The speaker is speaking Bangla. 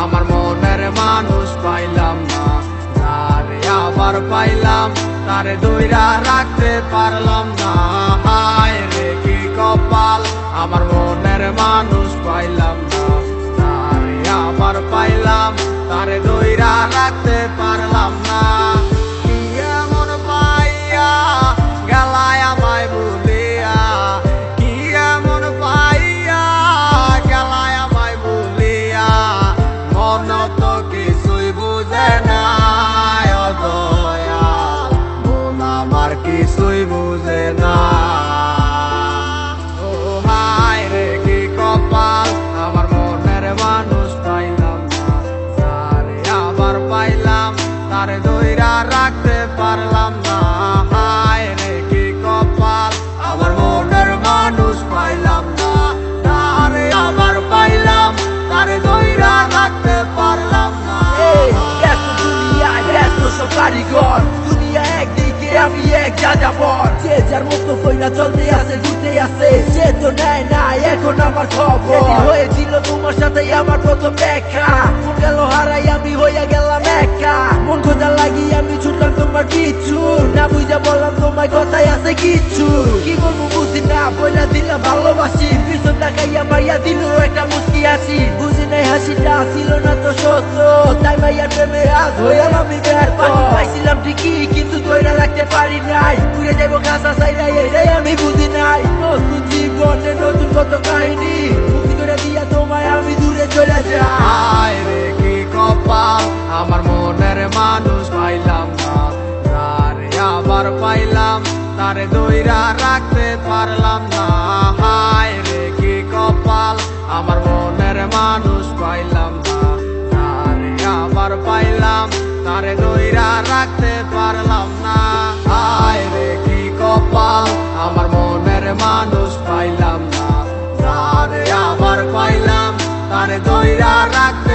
আমার মনের মানুষ পাইলাম না, তারে আবার পাইলাম, তারে ধইরা রাখতে পারলাম না। হায় রে কি কপাল, আমার মনের মানুষ পাইলাম না, তারে আবার পাইলাম, তারে ধইরা রাখতে পারলাম না। কি এমন পাইয়া গেলায় আমায় ভুলিয়া, কি এমন পাইয়া গেলায় আমায় ভুলিয়া, মন তো কিছুই বুঝে না ও দয়াল, মন আমার কিছুই বুঝে না। ও হায় রে কি কপাল, আমার মনের মানুষ পাইলাম না, তারে আবার পাইলাম, তারে ধইরা রাখতে পারলাম না। হায় রে কি কপাল, আমার মনের মানুষ পাইলাম না, তারে আবার পাইলাম, তারে ধইরা রাখতে পারলাম না। এত দুনিয়ায় এত সব কারিগর, দুনিয়া একদিকে আমি এক যাযাবর, যে যার মতো কইরা চলতে আছে ঘুরতে আছে, সে তো নেয় না এখন আমার খবর। হয়েছিল তোমার সাথে আমার প্রথম দেখা, মন গেল হারাই আমি হইয়া গেলাম একা, মন খোঁজা লাগি আমি ছুটলাম তোমার পিছু, না বুঝা বললাম তোমার কথাই আছে কিছু, কি বলবো বুঝি না বইলা দিলাম ভালোবাসি, পিছন তাকাইয়া মাইয়া দিল একটা মুস্কি হাসি, বুঝি নাই হাসিটা ছিল না তো সত্য, তাই মাইয়ার প্রেমে আজ হইলাম আমি ব্যর্থ। পাইছিলাম ঠিকই কিন্তু ধইরা রাখতে পারি নাই, ঘুরে যাবো কাঁচা চাইরা এটাই আমি বুঝি নাই। নতুন জীবনে নতুন কত কাহিনী, মুক্তি করে দিয়া তোমায় আমি দূরে চলে যাই। হায় রে কি কপাল, আমার মনের মানুষ পাইলাম না, তারে আবার পাইলাম, তারে ধইরা রাখতে পারলাম না। হায় রে কি কপাল, আমার মনের মানুষ পাইলাম না, তারে আবার পাইলাম, তারে ধইরা রাখতে পারলাম না। হায় রে কি কপাল, আমার মনের মানুষ পাইলাম না, তারে আবার পাইলাম, তারে ধইরা রাখতে